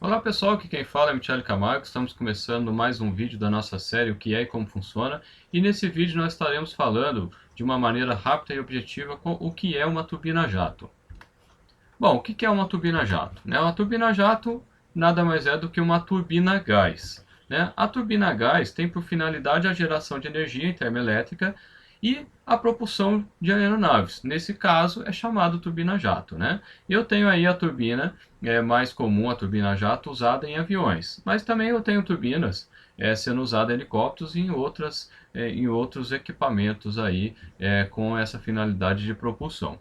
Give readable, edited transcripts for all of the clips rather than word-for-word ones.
Olá pessoal, aqui quem fala é Michele Camargo, estamos começando mais um vídeo da nossa série O que é e como funciona, e nesse vídeo nós estaremos falando de uma maneira rápida e objetiva com o que é uma turbina jato. Bom, o que é uma turbina jato? Uma turbina jato nada mais é do que uma turbina a gás. A turbina a gás tem por finalidade a geração de energia em termoelétrica e a propulsão de aeronaves. Nesse caso é chamado turbina jato. Eu tenho aí a turbina mais comum, a turbina jato usada em aviões, mas também eu tenho turbinas sendo usadas em helicópteros e em outros equipamentos aí com essa finalidade de propulsão.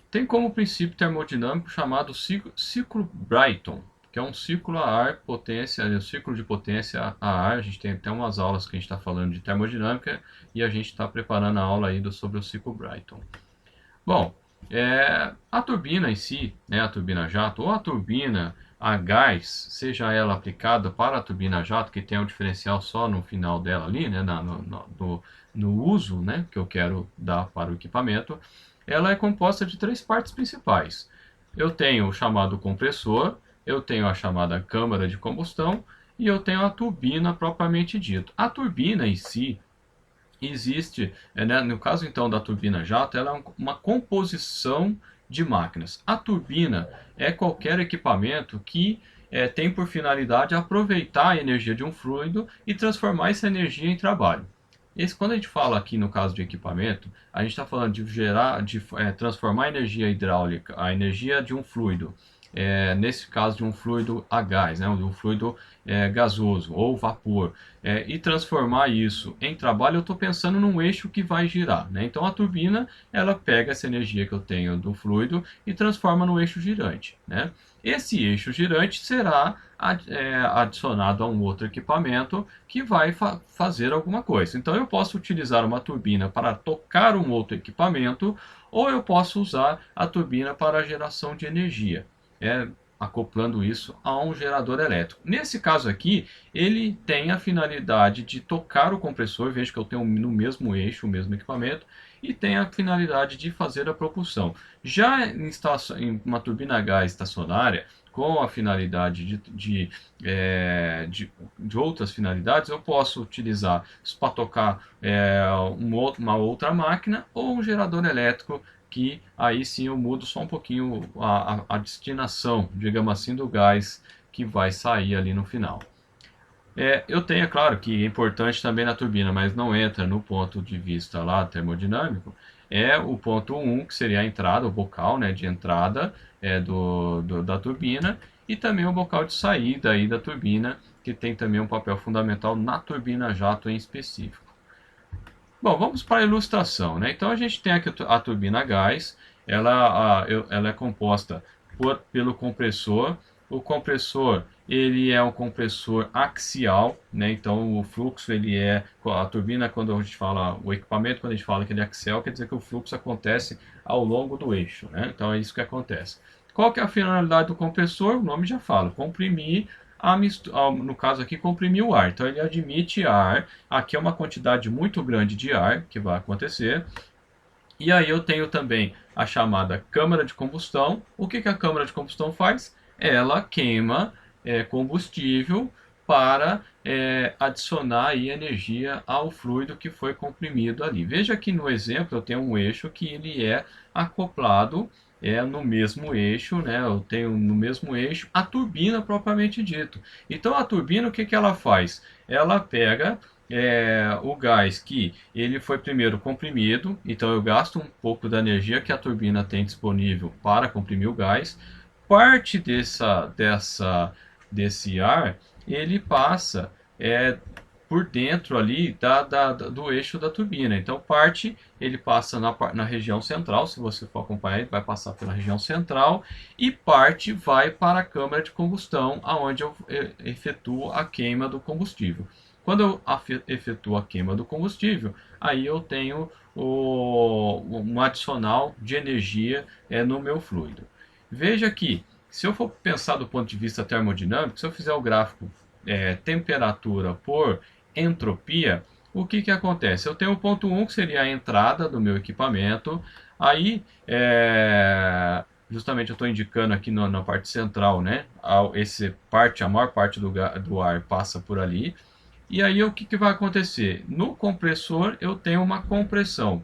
Tem como princípio termodinâmico chamado ciclo Brayton, que é um ciclo a ar, potência, um ciclo de potência a ar. A gente tem até umas aulas que a gente está falando de termodinâmica e a gente está preparando a aula aí sobre o ciclo Brayton. Bom, a turbina em si, a turbina jato ou a turbina a gás, seja ela aplicada para a turbina jato, que tem um diferencial só no final dela ali, no uso que eu quero dar para o equipamento, ela é composta de três partes principais. Eu tenho o chamado compressor, eu tenho a chamada câmara de combustão e eu tenho a turbina propriamente dita. A turbina em si, existe, no caso então da turbina jato, ela é uma composição de máquinas. A turbina é qualquer equipamento que tem por finalidade aproveitar a energia de um fluido e transformar essa energia em trabalho. Quando a gente fala aqui no caso de equipamento, a gente está falando de transformar a energia hidráulica, a energia de um fluido, nesse caso de um fluido a gás, de um fluido gasoso ou vapor, e transformar isso em trabalho, eu estou pensando num eixo que vai girar. Então a turbina ela pega essa energia que eu tenho do fluido e transforma no eixo girante. Esse eixo girante será adicionado a um outro equipamento que vai fazer alguma coisa. Então eu posso utilizar uma turbina para tocar um outro equipamento, ou eu posso usar a turbina para a geração de energia, acoplando isso a um gerador elétrico. Nesse caso aqui, ele tem a finalidade de tocar o compressor, veja que eu tenho no mesmo eixo, o mesmo equipamento, e tem a finalidade de fazer a propulsão. Já em uma turbina a gás estacionária, com a finalidade de outras finalidades, eu posso utilizar isso para tocar uma outra máquina ou um gerador elétrico, que aí sim eu mudo só um pouquinho a destinação, digamos assim, do gás que vai sair ali no final. Eu tenho, é claro, que é importante também na turbina, mas não entra no ponto de vista lá termodinâmico, é o ponto 1, que seria a entrada, o bocal de entrada da turbina, e também o bocal de saída aí da turbina, que tem também um papel fundamental na turbina jato em específico. Bom, vamos para a ilustração. Então a gente tem aqui a turbina a gás, ela é composta pelo compressor. O compressor ele é um compressor axial, então o fluxo ele a turbina, quando a gente fala, o equipamento, quando a gente fala que ele é axial, quer dizer que o fluxo acontece ao longo do eixo, então é isso que acontece. Qual que é a finalidade do compressor? O nome já fala, comprimir no caso aqui, comprimir o ar. Então ele admite ar, aqui é uma quantidade muito grande de ar que vai acontecer. E aí eu tenho também a chamada câmara de combustão. O que a câmara de combustão faz? Ela queima combustível para adicionar aí energia ao fluido que foi comprimido ali. Veja aqui no exemplo, eu tenho um eixo que ele é acoplado no mesmo eixo, eu tenho no mesmo eixo a turbina propriamente dito. Então a turbina, o que ela faz? Ela pega o gás que ele foi primeiro comprimido, então eu gasto um pouco da energia que a turbina tem disponível para comprimir o gás. Parte desse ar ele passa por dentro ali do eixo da turbina. Então parte ele passa na região central, se você for acompanhar ele vai passar pela região central, e parte vai para a câmara de combustão, aonde eu efetuo a queima do combustível. Quando eu efetuo a queima do combustível, aí eu tenho um adicional de energia no meu fluido. Veja que, se eu for pensar do ponto de vista termodinâmico, se eu fizer o gráfico temperatura por entropia, o que acontece? Eu tenho o ponto 1, que seria a entrada do meu equipamento, aí justamente eu estou indicando aqui na parte central, né? A maior parte do ar passa por ali. E aí o que vai acontecer? No compressor eu tenho uma compressão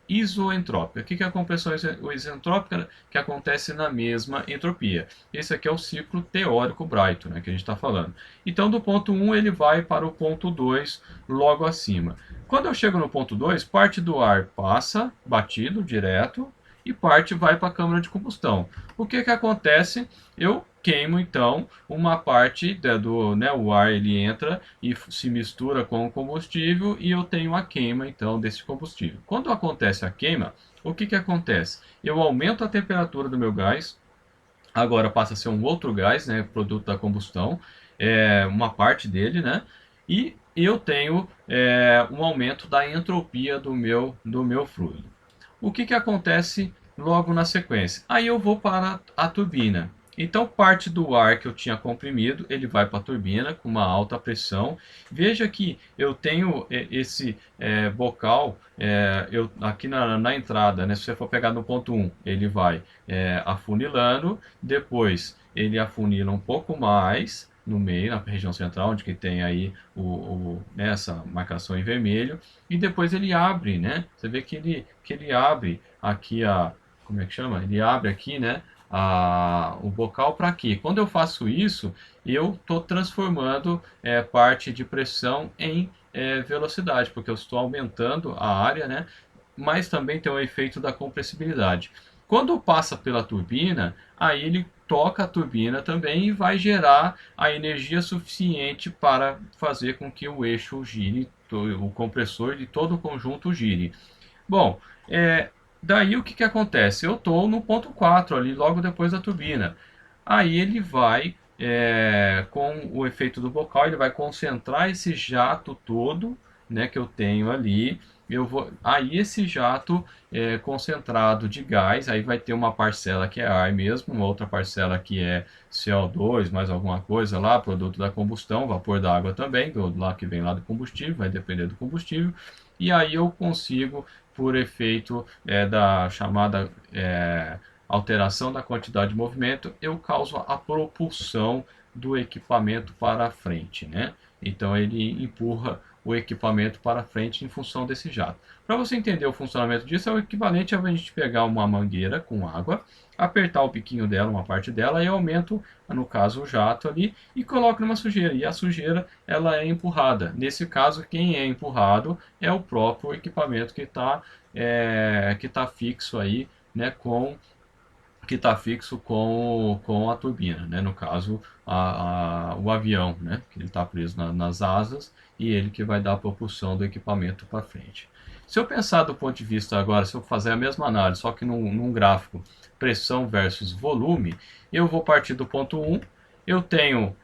isoentrópica. O que é a compressão isentrópica? Que acontece na mesma entropia. Esse aqui é o ciclo teórico Brighton, né, que a gente está falando. Então do ponto 1 ele vai para o ponto 2 logo acima. Quando eu chego no ponto 2, parte do ar passa batido direto e parte vai para a câmara de combustão. O que acontece? Eu queimo então uma parte do, né, o ar ele entra e se mistura com o combustível e eu tenho a queima então desse combustível. Quando acontece a queima, o que acontece? Eu aumento a temperatura do meu gás, agora passa a ser um outro gás, né, produto da combustão, uma parte dele, né, e eu tenho um aumento da entropia do meu fluido. O que acontece logo na sequência? Aí eu vou para a turbina. Então, parte do ar que eu tinha comprimido, ele vai para a turbina com uma alta pressão. Veja que eu tenho esse bocal aqui na entrada, né? Se você for pegar no ponto 1, ele vai afunilando, depois ele afunila um pouco mais no meio, na região central, onde que tem aí né, essa marcação em vermelho, e depois ele abre, né? Você vê que ele abre aqui como é que chama? Ele abre aqui, né? O bocal para quê? Quando eu faço isso, eu estou transformando parte de pressão em velocidade, porque eu estou aumentando a área, né? Mas também tem o efeito da compressibilidade. Quando passa pela turbina, aí ele toca a turbina também e vai gerar a energia suficiente para fazer com que o eixo gire, o compressor de todo o conjunto gire. Bom, daí o que acontece? Eu estou no ponto 4 ali, logo depois da turbina. Aí ele vai, com o efeito do bocal, ele vai concentrar esse jato todo, né, que eu tenho ali. Aí esse jato concentrado de gás, aí vai ter uma parcela que é ar mesmo, uma outra parcela que é CO2, mais alguma coisa lá, produto da combustão, vapor d'água também, lá que vem lá do combustível, vai depender do combustível. E aí eu consigo, por efeito da chamada alteração da quantidade de movimento, eu causo a propulsão do equipamento para frente, né? Então ele empurra o equipamento para frente em função desse jato. Para você entender o funcionamento disso, é o equivalente a gente pegar uma mangueira com água, apertar o biquinho dela, uma parte dela, e aumento, no caso, o jato ali, e coloco numa sujeira. E a sujeira ela é empurrada. Nesse caso, quem é empurrado é o próprio equipamento que tá fixo aí, né, que está fixo com a turbina, né? No caso, o avião, né? Que ele está preso nas asas e ele que vai dar a propulsão do equipamento para frente. Se eu pensar do ponto de vista agora, se eu fazer a mesma análise, só que num gráfico pressão versus volume, eu vou partir do ponto 1, eu tenho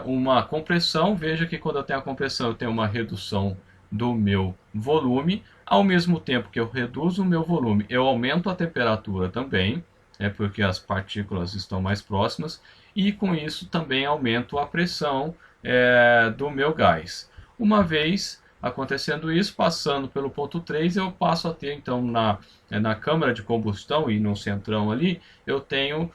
uma compressão, veja que quando eu tenho a compressão eu tenho uma redução do meu volume, ao mesmo tempo que eu reduzo o meu volume, eu aumento a temperatura também, porque as partículas estão mais próximas, e com isso também aumento a pressão do meu gás. Uma vez acontecendo isso, passando pelo ponto 3, eu passo a ter então na câmara de combustão e no centrão ali, eu tenho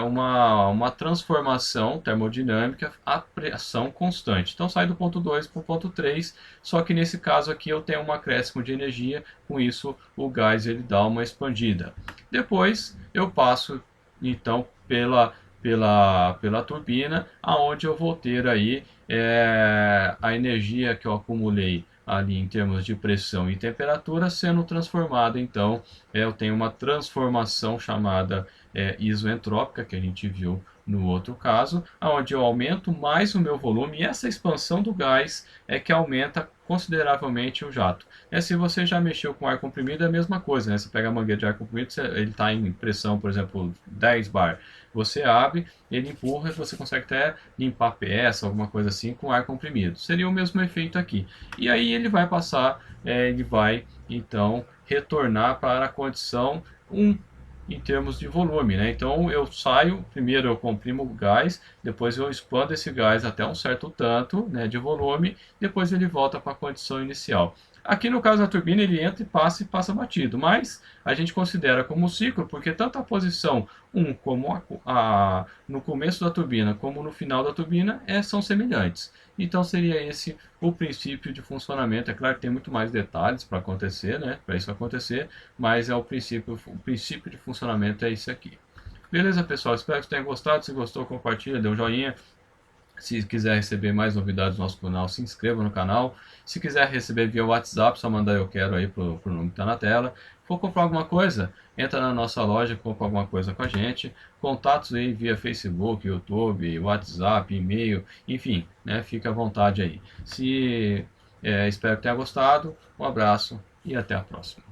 uma transformação termodinâmica a pressão constante. Então sai do ponto 2 para o ponto 3, só que nesse caso aqui eu tenho um acréscimo de energia, com isso o gás ele dá uma expandida. Depois eu passo então pela turbina, aonde eu vou ter aí a energia que eu acumulei ali em termos de pressão e temperatura sendo transformada. Então eu tenho uma transformação chamada isoentrópica, que a gente viu no outro caso, onde eu aumento mais o meu volume, e essa expansão do gás é que aumenta consideravelmente o jato. Se você já mexeu com ar comprimido, é a mesma coisa, né? Você pega a mangueira de ar comprimido, ele está em pressão, por exemplo, 10 bar. Você abre, ele empurra e você consegue até limpar a peça, alguma coisa assim, com ar comprimido. Seria o mesmo efeito aqui. E aí ele vai passar, ele vai então retornar para a condição 1 em termos de volume, né? Então eu saio, primeiro eu comprimo o gás, depois eu expando esse gás até um certo tanto, né, de volume, depois ele volta para a condição inicial. Aqui no caso da turbina ele entra e passa batido, mas a gente considera como ciclo porque tanto a posição 1 como no começo da turbina como no final da turbina são semelhantes. Então seria esse o princípio de funcionamento. É claro que tem muito mais detalhes para acontecer, né? Para isso acontecer, mas o princípio de funcionamento é esse aqui. Beleza, pessoal? Espero que tenham gostado. Se gostou, compartilha, dê um joinha. Se quiser receber mais novidades do nosso canal, se inscreva no canal. Se quiser receber via WhatsApp, só mandar eu quero aí pro número que está na tela. For comprar alguma coisa, entra na nossa loja, compra alguma coisa com a gente. Contatos aí via Facebook, YouTube, WhatsApp, e-mail, enfim, né? Fica à vontade aí. Espero que tenha gostado. Um abraço e até a próxima.